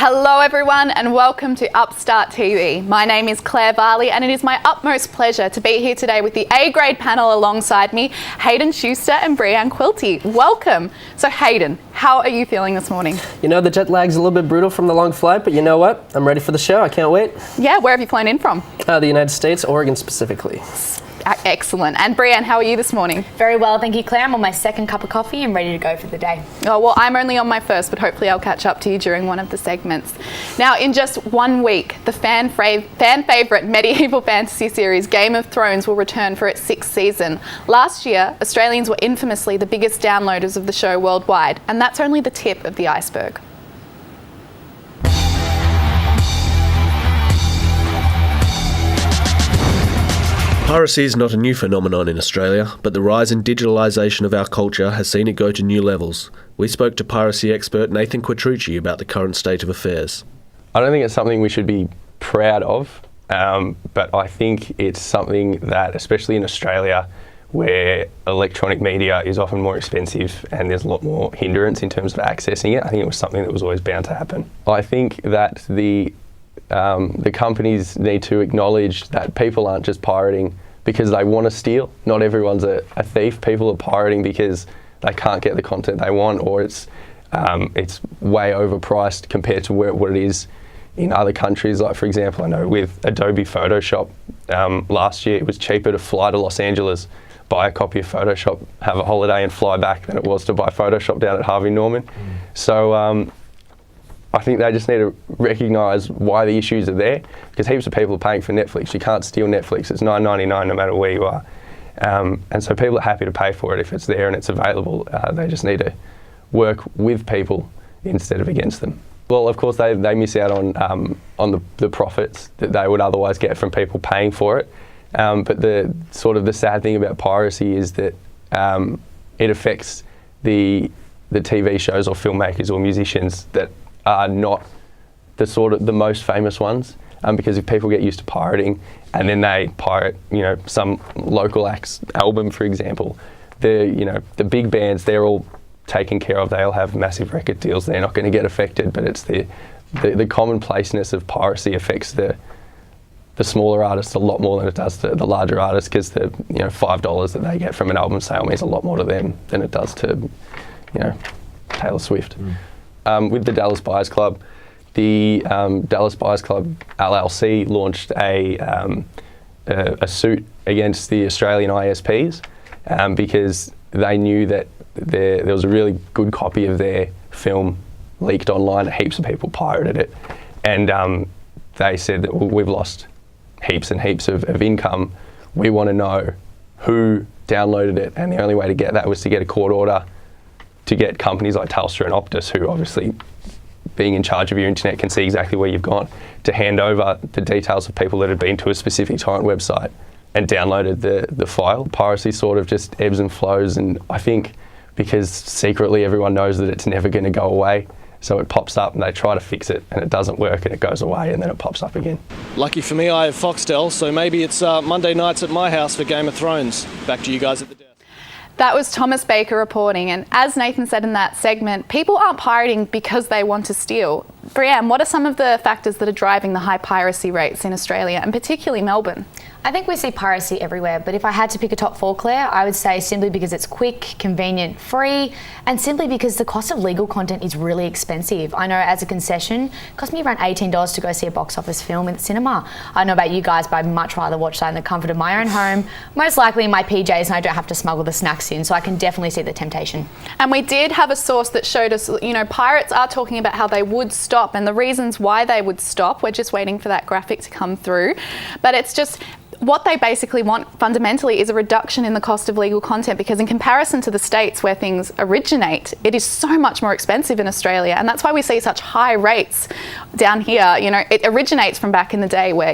Hello everyone and welcome to Upstart TV. My name is Claire Varley and it is my utmost pleasure to be here today with the A-grade panel alongside me, Hayden, Schuster and Breann Quilty. Welcome. So Hayden, how are you feeling this morning? You know, the jet lag's a little bit brutal from the long flight, but you know what? I'm ready for the show. I can't wait. Yeah, where have you flown in from? The United States, Oregon specifically. Excellent. And Breann, how are you this morning? Very well, thank you, Claire. I'm on my second cup of coffee and ready to go for the day. Oh, well, I'm only on my first, but hopefully I'll catch up to you during one of the segments. Now, in just 1 week, the fan favourite medieval fantasy series Game of Thrones will return for its 6th season. Last year, Australians were infamously the biggest downloaders of the show worldwide, and that's only the tip of the iceberg. Piracy is not a new phenomenon in Australia, but the rise in digitalisation of our culture has seen it go to new levels. We spoke to piracy expert Nathan Quilty about the current state of affairs. I don't think it's something we should be proud of, but I think it's something that, especially in Australia, where electronic media is often more expensive and there's a lot more hindrance in terms of accessing it, I think it was something that was always bound to happen. I think that the companies need to acknowledge that people aren't just pirating because they want to steal. Not everyone's a thief. People are pirating because they can't get the content they want, or it's way overpriced compared to what it is in other countries. Like, for example, I know with Adobe Photoshop, last year it was cheaper to fly to Los Angeles, buy a copy of Photoshop, have a holiday and fly back than it was to buy Photoshop down at Harvey Norman. So I think they just need to recognise why the issues are there, because heaps of people are paying for Netflix. You can't steal Netflix. It's $9.99 no matter where you are. And so people are happy to pay for it if it's there and it's available. They just need to work with people instead of against them. Well, of course, they miss out on the profits that they would otherwise get from people paying for it. But the sad thing about piracy is that it affects the TV shows or filmmakers or musicians that are not the most famous ones, because if people get used to pirating and then they pirate, some local act's album, for example, the big bands, they're all taken care of. They'll have massive record deals. They're not going to get affected, but it's the commonplaceness of piracy affects the smaller artists a lot more than it does to the larger artists, because the $5 that they get from an album sale means a lot more to them than it does to Taylor Swift. With the Dallas Buyers Club, the Dallas Buyers Club LLC launched a suit against the Australian ISPs because they knew that there was a really good copy of their film leaked online. Heaps of people pirated it, and they said that we've lost heaps and heaps of income. We want to know who downloaded it, and the only way to get that was to get a court order to get companies like Telstra and Optus, who obviously, being in charge of your internet, can see exactly where you've gone, to hand over the details of people that had been to a specific torrent website and downloaded the file. Piracy sort of just ebbs and flows, and I think because secretly everyone knows that it's never going to go away, so it pops up and they try to fix it and it doesn't work and it goes away and then it pops up again. Lucky for me, I have Foxtel, so maybe it's Monday nights at my house for Game of Thrones. Back to you guys at the desk. That was Thomas Baker reporting, and as Nathan said in that segment, people aren't pirating because they want to steal. Breann, what are some of the factors that are driving the high piracy rates in Australia, and particularly Melbourne? I think we see piracy everywhere, but if I had to pick a top 4, Claire, I would say simply because it's quick, convenient, free, and simply because the cost of legal content is really expensive. I know as a concession, it cost me around $18 to go see a box office film in the cinema. I don't know about you guys, but I'd much rather watch that in the comfort of my own home, most likely in my PJs, and I don't have to smuggle the snacks in, so I can definitely see the temptation. And we did have a source that showed us, pirates are talking about how they would stop and the reasons why they would stop. We're just waiting for that graphic to come through. But it's just, what they basically want fundamentally is a reduction in the cost of legal content, because in comparison to the states where things originate, it is so much more expensive in Australia, and that's why we see such high rates down here. It originates from back in the day where,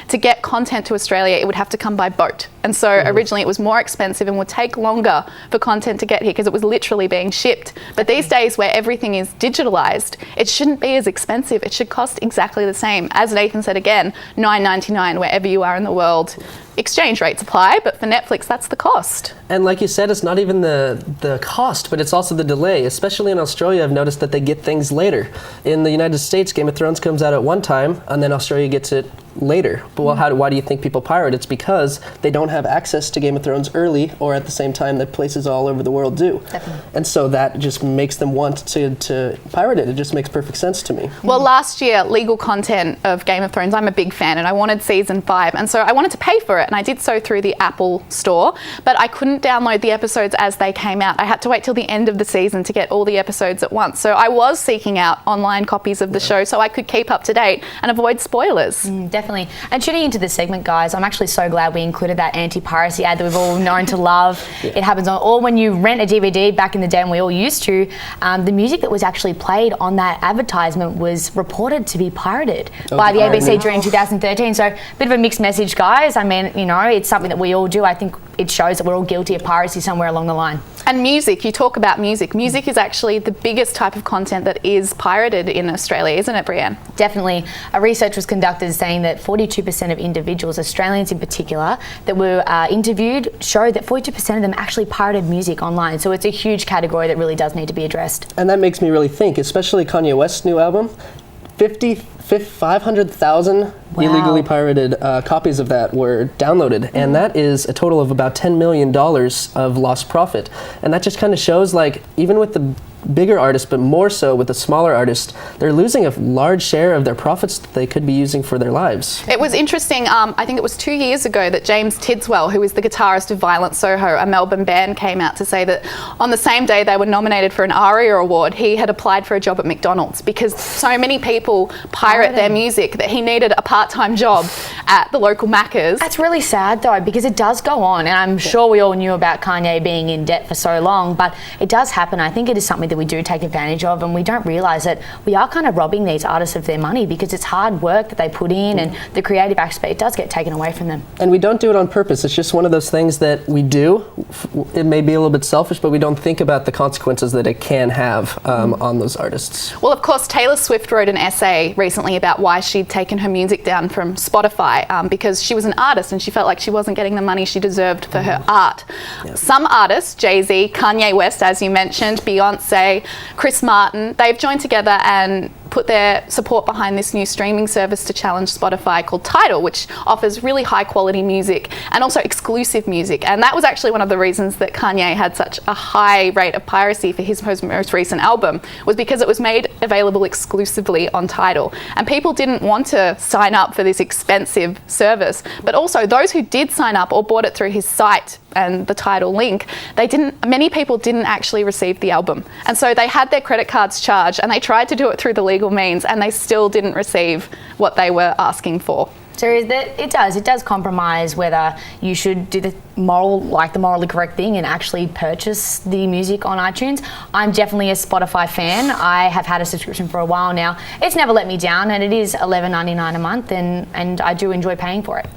to get content to Australia, it would have to come by boat. And so originally it was more expensive and would take longer for content to get here because it was literally being shipped. But these days where everything is digitalised, it shouldn't be as expensive. It should cost exactly the same. As Nathan said again, $9.99 wherever you are in the world. world, exchange rates apply, but for Netflix, that's the cost. And like you said, it's not even the cost, but it's also the delay. Especially in Australia, I've noticed that they get things later. In the United States, Game of Thrones comes out at one time, and then Australia gets it later. But why do you think people pirate? It's because they don't have access to Game of Thrones early or at the same time that places all over the world do. Definitely. And so that just makes them want to pirate it. It just makes perfect sense to me. Well, last year, legal content of Game of Thrones, I'm a big fan, and I wanted season 5, and so I wanted to pay for it, and I did so through the Apple store, but I couldn't download the episodes as they came out. I had to wait till the end of the season to get all the episodes at once. So I was seeking out online copies of the show so I could keep up to date and avoid spoilers. Definitely. And tuning into this segment, guys, I'm actually so glad we included that anti-piracy ad that we've all known to love. It happens or when you rent a DVD back in the day, and we all used to, the music that was actually played on that advertisement was reported to be pirated by the ABC during 2013. So a bit of a mixed message, guys. I mean, you know, it's something that we all do. I think it shows that we're all guilty of piracy somewhere along the line. And music, you talk about music. Music is actually the biggest type of content that is pirated in Australia, isn't it, Breann? Definitely. A research was conducted saying that 42% of individuals, Australians in particular, that were interviewed showed that 42% of them actually pirated music online. So it's a huge category that really does need to be addressed. And that makes me really think, especially Kanye West's new album. 500,000 illegally pirated copies of that were downloaded, and that is a total of about $10 million of lost profit. And that just kind of shows, like, even with the bigger artists, but more so with the smaller artists, they're losing a large share of their profits that they could be using for their lives. It was interesting, I think it was 2 years ago that James Tidswell, who is the guitarist of Violent Soho, a Melbourne band, came out to say that on the same day they were nominated for an ARIA award, he had applied for a job at McDonald's because so many people pirate their music that he needed a part-time job at the local Macca's. That's really sad though, because it does go on, and I'm sure we all knew about Kanye being in debt for so long, but it does happen. I think it is something that we do take advantage of, and we don't realise that we are kind of robbing these artists of their money because it's hard work that they put in, and the creative aspect does get taken away from them. And we don't do it on purpose. It's just one of those things that we do. It may be a little bit selfish, but we don't think about the consequences that it can have on those artists. Well, of course, Taylor Swift wrote an essay recently about why she'd taken her music down from Spotify because she was an artist and she felt like she wasn't getting the money she deserved for her art. Some artists, Jay-Z, Kanye West, as you mentioned, Beyonce, Chris Martin, they've joined together and put their support behind this new streaming service to challenge Spotify called Tidal, which offers really high quality music and also exclusive music. And that was actually one of the reasons that Kanye had such a high rate of piracy for his most recent album, was because it was made available exclusively on Tidal. And people didn't want to sign up for this expensive service, but also those who did sign up or bought it through his site and the Tidal link, many people didn't actually receive the album. And so they had their credit cards charged and they tried to do it through the legal means and they still didn't receive what they were asking for. So it does compromise whether you should do the morally correct thing and actually purchase the music on iTunes. I'm definitely a Spotify fan. I have had a subscription for a while now. It's never let me down, and it is $11.99 a month, and I do enjoy paying for it.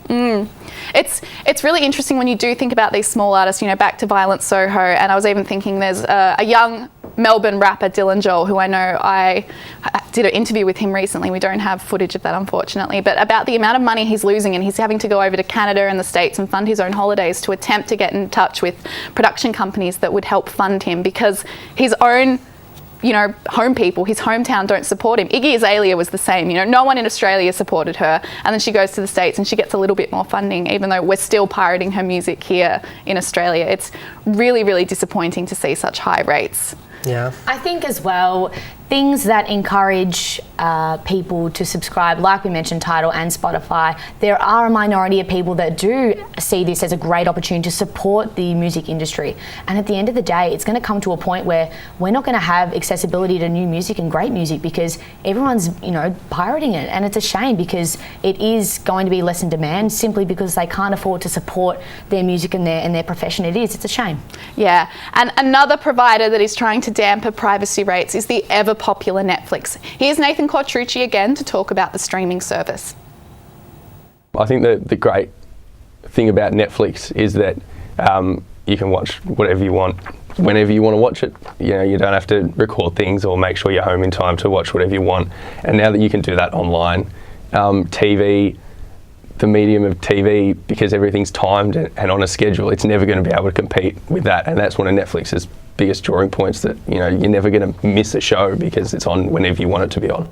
It's really interesting when you do think about these small artists, you know, back to Violent Soho, and I was even thinking there's a young Melbourne rapper, Dylan Joel, who I know I did an interview with him recently. We don't have footage of that, unfortunately, but about the amount of money he's losing, and he's having to go over to Canada and the States and fund his own holidays to attempt to get in touch with production companies that would help fund him because his own, you know, home people, his hometown don't support him. Iggy Azalea was the same, you know, no one in Australia supported her, and then she goes to the States and she gets a little bit more funding, even though we're still pirating her music here in Australia. It's really, really disappointing to see such high rates. Yeah. I think as well, things that encourage people to subscribe, like we mentioned, Tidal and Spotify, there are a minority of people that do see this as a great opportunity to support the music industry. And at the end of the day, it's going to come to a point where we're not going to have accessibility to new music and great music because everyone's, you know, pirating it. And it's a shame because it is going to be less in demand simply because they can't afford to support their music and their profession. It's a shame. Yeah, and another provider that is trying to dampen privacy rates is the ever popular Netflix. Here's Nathan Quilty again to talk about the streaming service. I think the great thing about Netflix is that you can watch whatever you want, whenever you want to watch it. You know, you don't have to record things or make sure you're home in time to watch whatever you want. And now that you can do that online, TV, the medium of TV, because everything's timed and on a schedule, it's never going to be able to compete with that. And that's one of Netflix's biggest drawing points, that you're never going to miss a show because it's on whenever you want it to be on.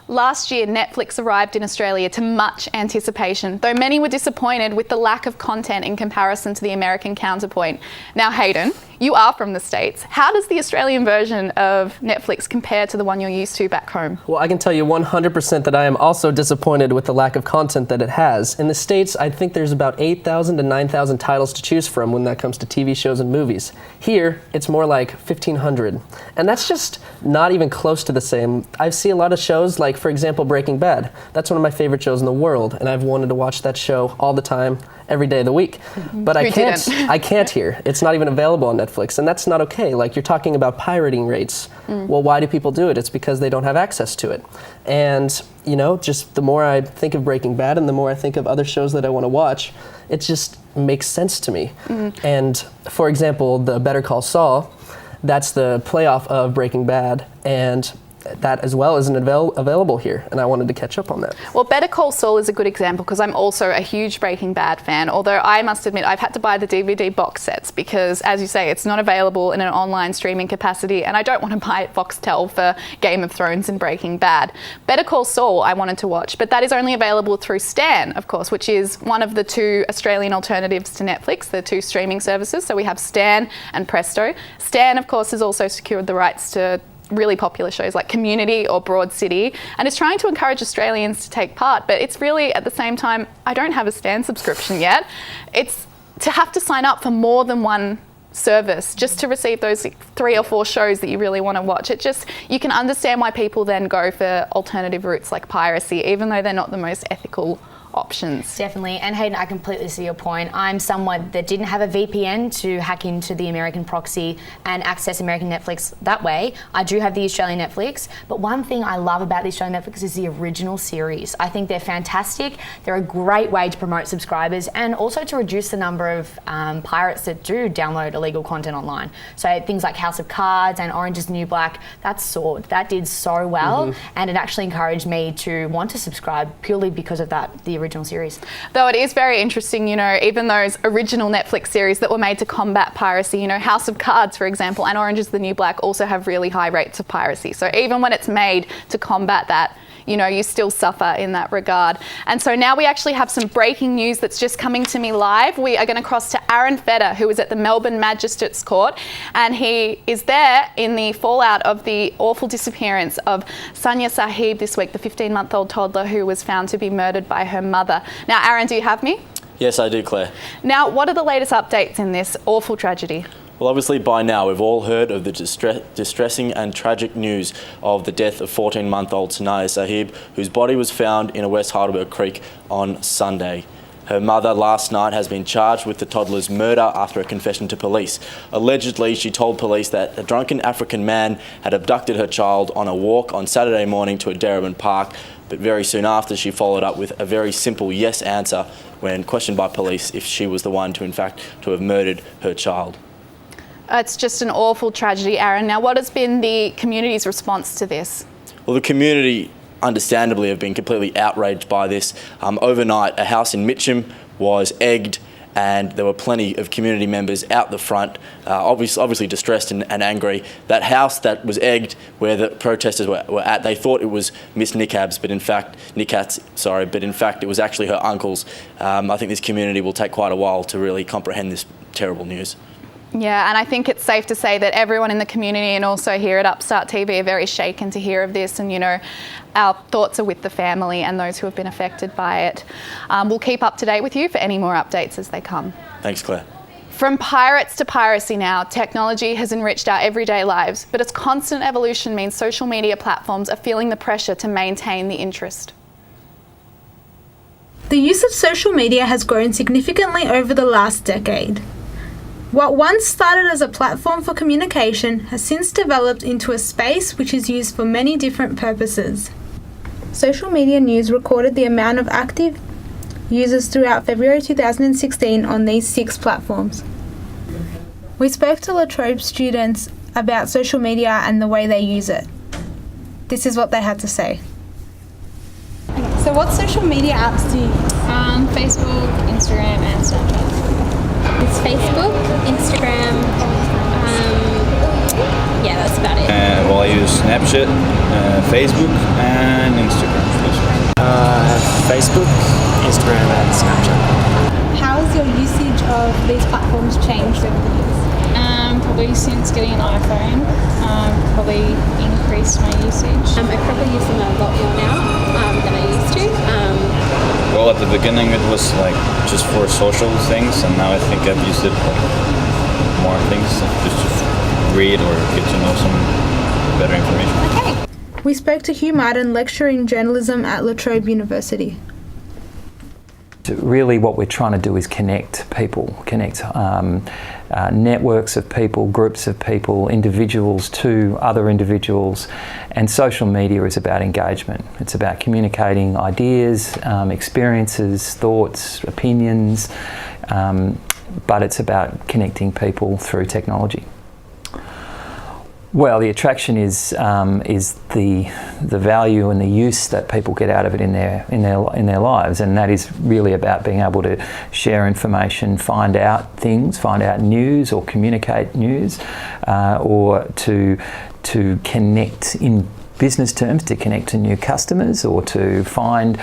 Last year, Netflix arrived in Australia to much anticipation, though many were disappointed with the lack of content in comparison to the American counterpoint. Now, Hayden, you are from the States. How does the Australian version of Netflix compare to the one you're used to back home? Well, I can tell you 100% that I am also disappointed with the lack of content that it has. In the States, I think there's about 8,000 to 9,000 titles to choose from when that comes to TV shows and movies. Here, it's more like 1,500. And that's just not even close to the same. I see a lot of shows like, for example, Breaking Bad. That's one of my favorite shows in the world, and I've wanted to watch that show all the time, every day of the week. But I can't here. It's not even available on Netflix, and that's not okay. Like, you're talking about pirating rates. Well, why do people do it? It's because they don't have access to it. And, just the more I think of Breaking Bad and the more I think of other shows that I want to watch, it just makes sense to me. And, for example, the Better Call Saul, that's the playoff of Breaking Bad, and that as well isn't available here, and I wanted to catch up on that. Well, Better Call Saul is a good example because I'm also a huge Breaking Bad fan, although I must admit I've had to buy the DVD box sets because, as you say, it's not available in an online streaming capacity, and I don't want to buy Foxtel for Game of Thrones and Breaking Bad. Better Call Saul I wanted to watch, but that is only available through Stan, of course, which is one of the two Australian alternatives to Netflix, the two streaming services. So we have Stan and Presto. Stan, of course, has also secured the rights to really popular shows like Community or Broad City, and is trying to encourage Australians to take part, but it's really, at the same time, I don't have a Stan subscription yet. It's to have to sign up for more than one service just to receive those 3 or 4 shows that you really want to watch. You can understand why people then go for alternative routes like Piracy, even though they're not the most ethical options. Definitely. And Hayden, I completely see your point. I'm someone that didn't have a VPN to hack into the American proxy and access American Netflix that way. I do have the Australian Netflix, but one thing I love about the Australian Netflix is the original series. I think they're fantastic. They're a great way to promote subscribers and also to reduce the number of pirates that do download illegal content online. So things like House of Cards and Orange is the New Black, that soared. That did so well, and it actually encouraged me to want to subscribe purely because of that, the original series. Though it is very interesting, even those original Netflix series that were made to combat piracy, House of Cards, for example, and Orange is the New Black also have really high rates of piracy. So even when it's made to combat that, you still suffer in that regard. And so now we actually have some breaking news that's just coming to me live. We are going to cross to Aaron Feder, who is at the Melbourne Magistrates Court, and he is there in the fallout of the awful disappearance of Sanya Sahib this week, the 15-month-old toddler who was found to be murdered by her mother. Now, Aaron, do you have me? Yes, I do, Claire. Now, what are the latest updates in this awful tragedy? Well, obviously by now we've all heard of the distressing and tragic news of the death of 14-month-old Sanaya Sahib, whose body was found in a West Heidelberg Creek on Sunday. Her mother last night has been charged with the toddler's murder after a confession to police. Allegedly, she told police that a drunken African man had abducted her child on a walk on Saturday morning to a Darebin Park, but very soon after she followed up with a very simple yes answer when questioned by police if she was the one to have murdered her child. It's just an awful tragedy, Aaron. Now, what has been the community's response to this? Well, the community understandably have been completely outraged by this. Overnight, a house in Mitcham was egged, and there were plenty of community members out the front, obviously distressed and angry. That house that was egged, where the protesters were at, they thought it was Miss Nickat's, but in fact it was actually her uncle's. I think this community will take quite a while to really comprehend this terrible news. Yeah, and I think it's safe to say that everyone in the community and also here at Upstart TV are very shaken to hear of this, and our thoughts are with the family and those who have been affected by it. We'll keep up to date with you for any more updates as they come. Thanks, Claire. From pirates to piracy now, technology has enriched our everyday lives, but its constant evolution means social media platforms are feeling the pressure to maintain the interest. The use of social media has grown significantly over the last decade. What once started as a platform for communication has since developed into a space which is used for many different purposes. Social Media News recorded the amount of active users throughout February 2016 on these 6 platforms. We spoke to La Trobe students about social media and the way they use it. This is what they had to say. So what social media apps do you use? Facebook, Instagram, and Snapchat. It's Facebook, Instagram. Yeah, that's about it. Well, I use Snapchat, Facebook, and Instagram. Facebook, Instagram, and Snapchat. How has your usage of these platforms changed over the years? Probably since getting an iPhone, probably increased my usage. I probably use them a lot more now than I used to. Well, at the beginning it was like just for social things, and now I think I've used it for more things, just to read or get to know some better information. Okay. We spoke to Hugh Martin, lecturer in journalism at La Trobe University. Really what we're trying to do is connect people, connect networks of people, groups of people, individuals to other individuals, and social media is about engagement. It's about communicating ideas, experiences, thoughts, opinions, but it's about connecting people through technology. Well, the attraction is the value and the use that people get out of it in their lives, and that is really about being able to share information, find out things, find out news, or communicate news, or to connect in business terms, to connect to new customers, or to find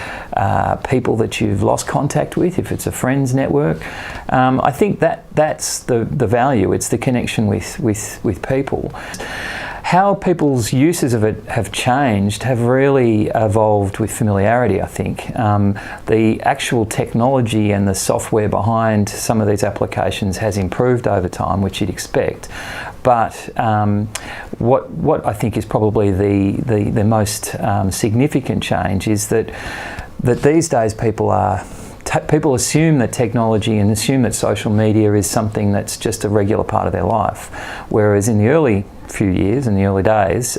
people that you've lost contact with, if it's a friends network. I think that's the value. It's the connection with people. How people's uses of it have changed have really evolved with familiarity, I think. The actual technology and the software behind some of these applications has improved over time, which you'd expect. But what I think is probably the most significant change is that these days people assume that technology and assume that social media is something that's just a regular part of their life, whereas in the early few years, in the early days,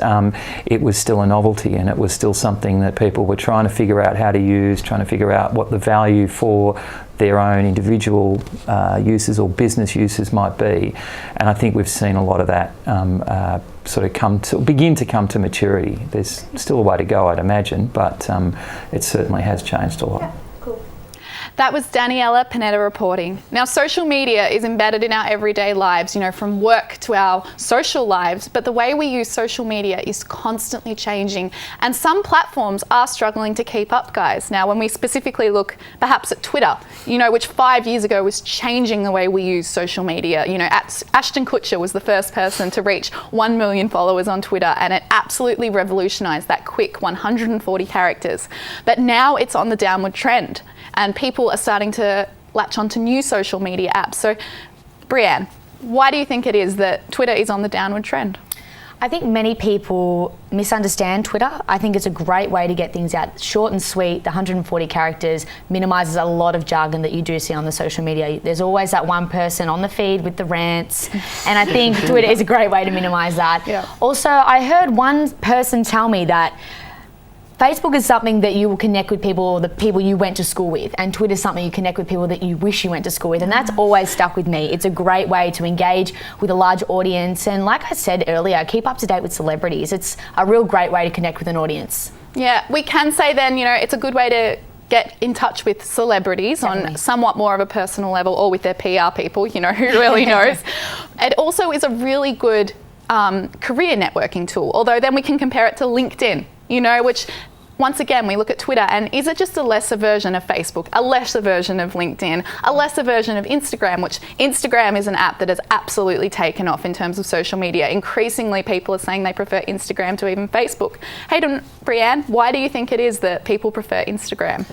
it was still a novelty, and it was still something that people were trying to figure out how to use, trying to figure out what the value for their own individual uses or business uses might be. And I think we've seen a lot of that begin to come to maturity. There's still a way to go, I'd imagine, but it certainly has changed a lot. Yeah, cool. That was Daniela Panetta reporting. Now, social media is embedded in our everyday lives, from work to our social lives, but the way we use social media is constantly changing, and some platforms are struggling to keep up, guys. Now, when we specifically look perhaps at Twitter, which 5 years ago was changing the way we use social media. Ashton Kutcher was the first person to reach 1 million followers on Twitter, and it absolutely revolutionized that quick 140 characters. But now it's on the downward trend, and people are starting to latch onto new social media apps. So, Breann, why do you think it is that Twitter is on the downward trend? I think many people misunderstand Twitter. I think it's a great way to get things out short and sweet. The 140 characters minimises a lot of jargon that you do see on the social media. There's always that one person on the feed with the rants, and I think Twitter is a great way to minimise that. Yeah. Also, I heard one person tell me that Facebook is something that you will connect with people, the people you went to school with, and Twitter is something you connect with people that you wish you went to school with, and that's always stuck with me. It's a great way to engage with a large audience, and like I said earlier, keep up to date with celebrities. It's a real great way to connect with an audience. Yeah, we can say then, it's a good way to get in touch with celebrities. Definitely. On somewhat more of a personal level, or with their PR people, who really knows. It also is a really good career networking tool, although then we can compare it to LinkedIn, which once again, we look at Twitter, and is it just a lesser version of Facebook, a lesser version of LinkedIn, a lesser version of Instagram, which Instagram is an app that has absolutely taken off in terms of social media. Increasingly, people are saying they prefer Instagram to even Facebook. Hayden, Breann, why do you think it is that people prefer Instagram?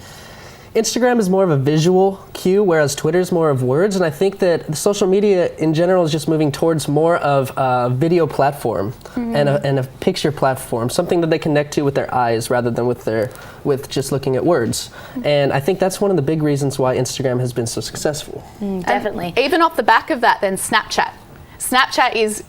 Instagram is more of a visual cue, whereas Twitter is more of words, and I think that the social media in general is just moving towards more of a video platform and a picture platform, something that they connect to with their eyes rather than with just looking at words. And I think that's one of the big reasons why Instagram has been so successful. Definitely. And even off the back of that, then Snapchat is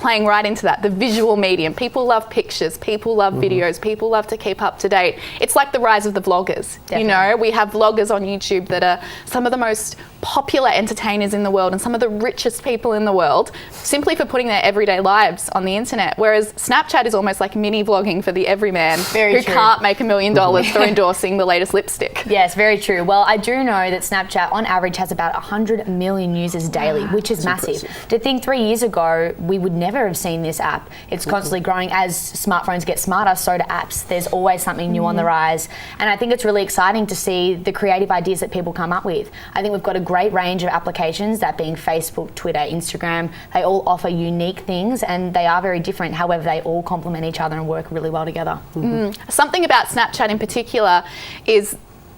playing right into that, the visual medium. People love pictures, people love videos, people love to keep up to date. It's like the rise of the vloggers. Definitely. You know, we have vloggers on YouTube that are some of the most popular entertainers in the world and some of the richest people in the world, simply for putting their everyday lives on the internet. Whereas Snapchat is almost like mini vlogging for the everyman who can't make $1 million for endorsing the latest lipstick. Yes, very true. Well, I do know that Snapchat on average has about 100 million users daily, which is massive. Impressive. To think 3 years ago, we would never have seen this app. It's constantly growing. As smartphones get smarter, so do apps. There's always something new on the rise. And I think it's really exciting to see the creative ideas that people come up with. I think we've got a great range of applications, that being Facebook, Twitter, Instagram. They all offer unique things and they are very different. However, they all complement each other and work really well together. Something about Snapchat in particular is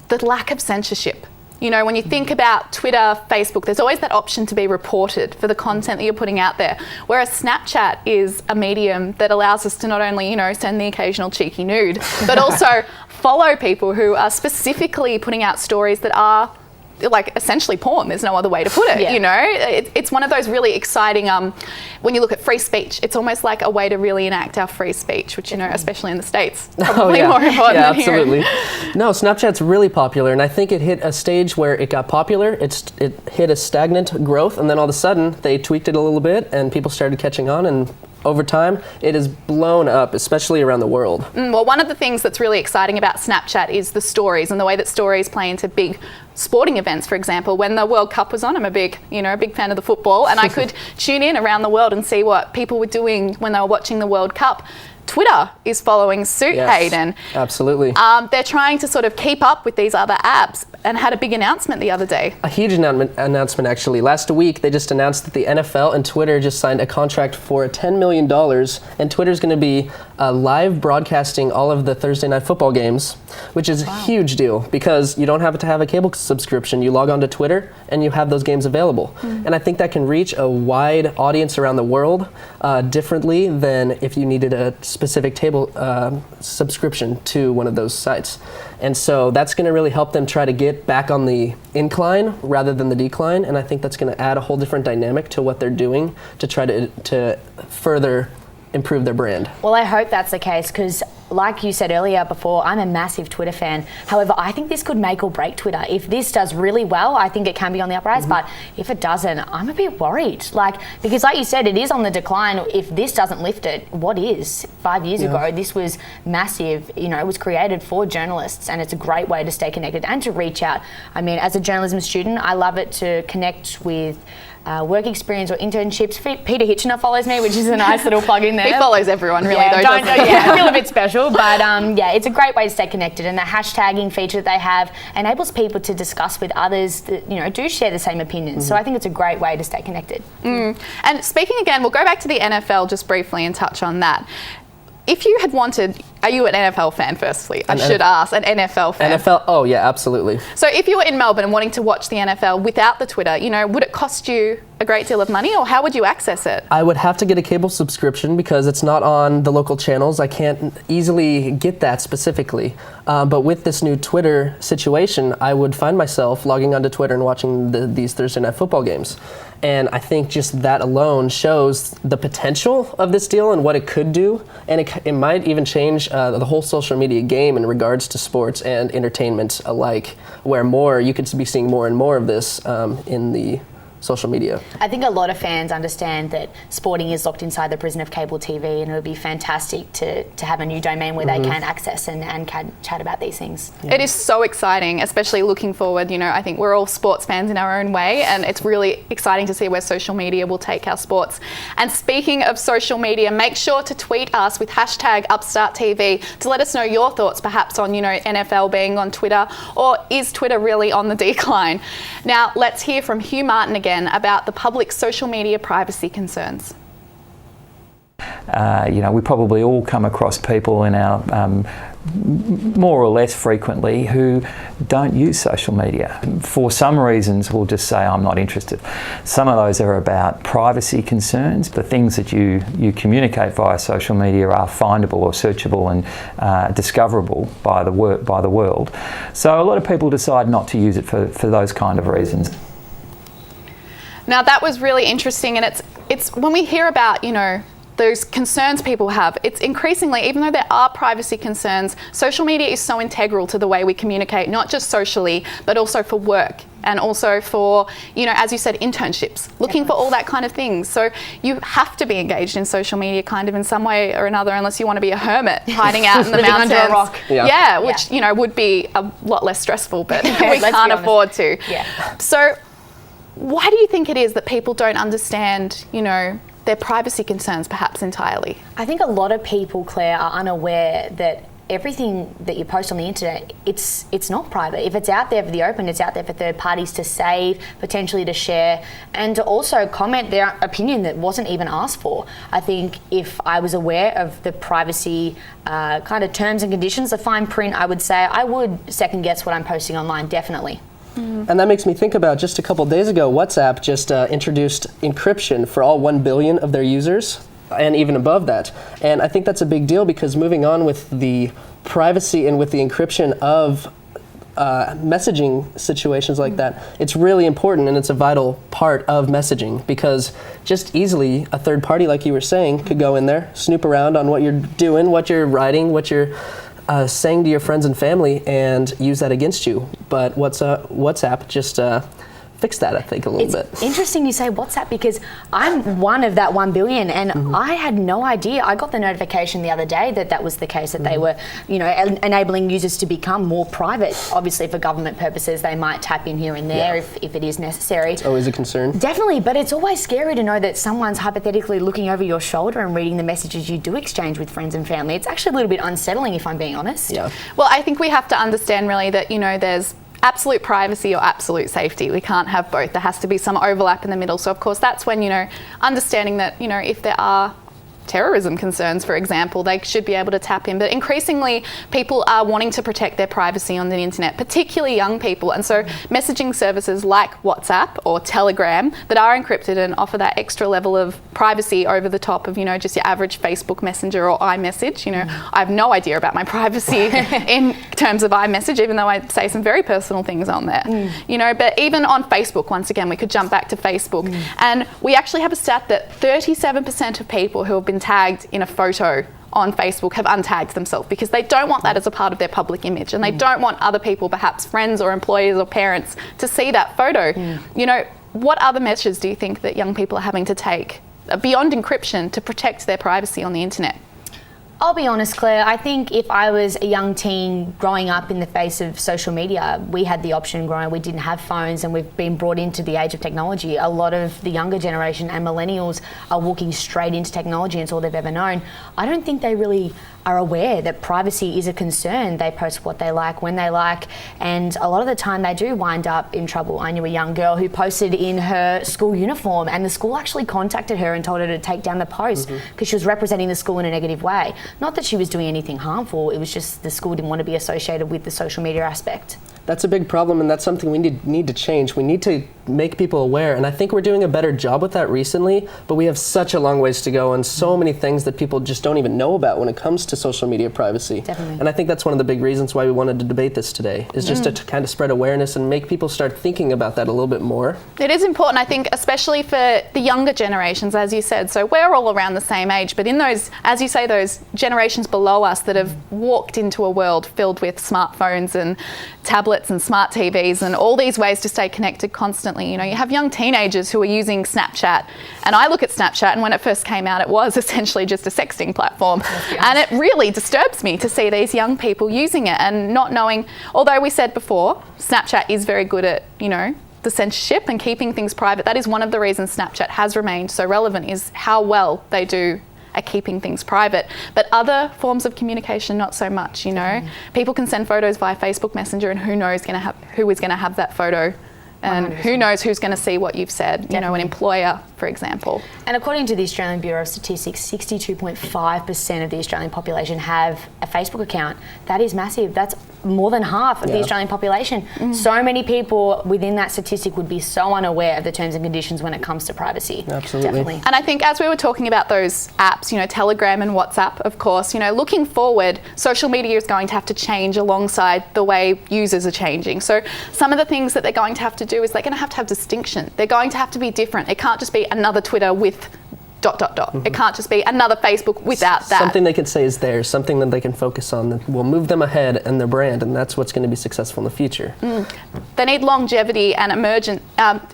the lack of censorship. You know, when you think about Twitter, Facebook, there's always that option to be reported for the content that you're putting out there. Whereas Snapchat is a medium that allows us to not only, you know, send the occasional cheeky nude, but also follow people who are specifically putting out stories that are like essentially porn. There's no other way to put it. You know, it's one of those really exciting, when you look at free speech, it's almost like a way to really enact our free speech, which, you know, especially in the States, probably more important than absolutely. here. No, Snapchat's really popular, and I think it hit a stage where it got popular, it hit a stagnant growth, and then all of a sudden they tweaked it a little bit and people started catching on, and over time, it has blown up, especially around the world. Well, one of the things that's really exciting about Snapchat is the stories and the way that stories play into big sporting events. For example, when the World Cup was on, I'm a big fan of the football, and I could tune in around the world and see what people were doing when they were watching the World Cup. Twitter is following suit, Hayden. Absolutely. They're trying to sort of keep up with these other apps and had a big announcement the other day. A huge announcement, actually. Last week, they just announced that the NFL and Twitter just signed a contract for $10 million, and Twitter's going to be live broadcasting all of the Thursday Night Football games, which is a huge deal because you don't have to have a cable subscription. You log on to Twitter, and you have those games available. And I think that can reach a wide audience around the world differently than if you needed a specific table subscription to one of those sites. And so that's going to really help them try to get back on the incline rather than the decline, and I think that's going to add a whole different dynamic to what they're doing to try to further improve their brand. Well, I hope that's the case because, like you said earlier before, I'm a massive Twitter fan. However, I think this could make or break Twitter. If this does really well, I think it can be on the uprise, but if it doesn't, I'm a bit worried. Because like you said, it is on the decline. If this doesn't lift it, what is? 5 years ago, this was massive. You know, it was created for journalists, and it's a great way to stay connected and to reach out. I mean, as a journalism student, I love it to connect with work experience or internships. Peter Hitchener follows me, which is a nice little plug in there. He follows everyone, really, though, I doesn't he? feel a bit special, but it's a great way to stay connected, and the hashtagging feature that they have enables people to discuss with others that, you know, do share the same opinions. So I think it's a great way to stay connected. And speaking again, we'll go back to the NFL just briefly and touch on that. If you had wanted, are you an NFL fan firstly? I should ask, an NFL fan. NFL, oh yeah, absolutely. So if you were in Melbourne and wanting to watch the NFL without the Twitter, you know, would it cost you a great deal of money, or how would you access it? I would have to get a cable subscription because it's not on the local channels. I can't easily get that specifically. But with this new Twitter situation, I would find myself logging onto Twitter and watching these Thursday Night Football games. And I think just that alone shows the potential of this deal and what it could do. And it might even change the whole social media game in regards to sports and entertainment alike, where you could be seeing more and more of this in the social media. I think a lot of fans understand that sporting is locked inside the prison of cable TV, and it would be fantastic to have a new domain where they can access and can chat about these things. It is so exciting, especially looking forward. You know, I think we're all sports fans in our own way, and it's really exciting to see where social media will take our sports. And speaking of social media, make sure to tweet us with hashtag UpstartTV to let us know your thoughts, perhaps on, you know, NFL being on Twitter, or is Twitter really on the decline? Now, let's hear from Hugh Martin again about the public social media privacy concerns. You know, we probably all come across people in our more or less frequently who don't use social media. For some reasons, we'll just say, I'm not interested. Some of those are about privacy concerns. The things that you communicate via social media are findable or searchable and discoverable by the world. So a lot of people decide not to use it for those kind of reasons. Now that was really interesting, and it's when we hear about, you know, those concerns people have. It's increasingly, even though there are privacy concerns, social media is so integral to the way we communicate, not just socially, but also for work and also for, as you said, internships, looking for all that kind of things. So you have to be engaged in social media kind of in some way or another, unless you want to be a hermit hiding out in the mountains. Under a rock. Yeah, which, would be a lot less stressful, but we can't afford to. Yeah. So why do you think it is that people don't understand, their privacy concerns perhaps entirely? I think a lot of people, Claire, are unaware that everything that you post on the internet, it's not private. If it's out there for the open, it's out there for third parties to save, potentially to share, and to also comment their opinion that wasn't even asked for. I think if I was aware of the privacy kind of terms and conditions, the fine print, I would say I would second guess what I'm posting online, definitely. And that makes me think about just a couple days ago, WhatsApp just introduced encryption for all 1 billion of their users, and even above that. And I think that's a big deal because moving on with the privacy and with the encryption of messaging situations like that, it's really important and it's a vital part of messaging because just easily a third party, like you were saying, could go in there, snoop around on what you're doing, what you're writing, what you're saying to your friends and family and use that against you. But WhatsApp just fixed that, I think, a little bit. It's interesting you say WhatsApp because I'm one of that 1 billion and I had no idea. I got the notification the other day that was the case, that they were, enabling users to become more private. Obviously, for government purposes, they might tap in here and there if it is necessary. It's always a concern. Definitely, but it's always scary to know that someone's hypothetically looking over your shoulder and reading the messages you do exchange with friends and family. It's actually a little bit unsettling, if I'm being honest. Yeah. Well, I think we have to understand really that, there's absolute privacy or absolute safety. We can't have both. There has to be some overlap in the middle. So of course that's when, understanding that, if there are terrorism concerns, for example, they should be able to tap in. But increasingly, people are wanting to protect their privacy on the internet, particularly young people. And so messaging services like WhatsApp or Telegram that are encrypted and offer that extra level of privacy over the top of, just your average Facebook Messenger or iMessage. I have no idea about my privacy in terms of iMessage, even though I say some very personal things on there. But even on Facebook, once again, we could jump back to Facebook. And we actually have a stat that 37% of people who have been tagged in a photo on Facebook have untagged themselves because they don't want that as a part of their public image and they don't want other people, perhaps friends or employers or parents, to see that photo. What other measures do you think that young people are having to take beyond encryption to protect their privacy on the internet? I'll be honest, Claire, I think if I was a young teen growing up in the face of social media, we had the option growing, we didn't have phones and we've been brought into the age of technology. A lot of the younger generation and millennials are walking straight into technology and it's all they've ever known. I don't think they really are aware that privacy is a concern. They post what they like, when they like, and a lot of the time they do wind up in trouble. I knew a young girl who posted in her school uniform and the school actually contacted her and told her to take down the post because she was representing the school in a negative way. Not that she was doing anything harmful, it was just the school didn't want to be associated with the social media aspect. That's a big problem, and that's something we need to change. We need to make people aware, and I think we're doing a better job with that recently, but we have such a long ways to go and so many things that people just don't even know about when it comes to social media privacy. Definitely. And I think that's one of the big reasons why we wanted to debate this today, is just to kind of spread awareness and make people start thinking about that a little bit more. It is important, I think, especially for the younger generations, as you said. So we're all around the same age, but in those, as you say, those generations below us that have walked into a world filled with smartphones and tablets and smart TVs and all these ways to stay connected constantly. You have young teenagers who are using Snapchat, and I look at Snapchat, and when it first came out, it was essentially just a sexting platform. And it really disturbs me to see these young people using it and not knowing, although we said before, Snapchat is very good at, the censorship and keeping things private. That is one of the reasons Snapchat has remained so relevant, is how well they do at keeping things private. But other forms of communication, not so much, People can send photos via Facebook Messenger, and who is going to have that photo, and 100%. Who knows who's going to see what you've said, an employer, for example. And according to the Australian Bureau of Statistics, 62.5% of the Australian population have a Facebook account. That is massive. That's more than half of the Australian population. So many people within that statistic would be so unaware of the terms and conditions when it comes to privacy. Absolutely. Definitely. And I think as we were talking about those apps, Telegram and WhatsApp, of course, looking forward, social media is going to have to change alongside the way users are changing. So some of the things that they're going to have to do is they're going to have distinction. They're going to have to be different. It can't just be another Twitter with It can't just be another Facebook without that. Something they can say is theirs, something that they can focus on that will move them ahead in their brand, and that's what's going to be successful in the future. They need longevity and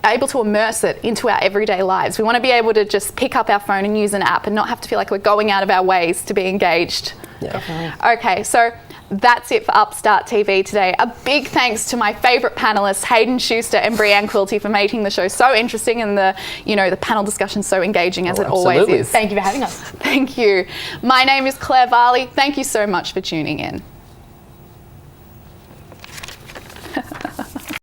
able to immerse it into our everyday lives. We want to be able to just pick up our phone and use an app and not have to feel like we're going out of our ways to be engaged. Yeah. Definitely. Okay, so that's it for Upstart TV today. A big thanks to my favourite panellists, Hayden, Schuster and Breann Quilty, for making the show so interesting and the panel discussion so engaging as it always is. Thank you for having us. Thank you. My name is Claire Varley. Thank you so much for tuning in.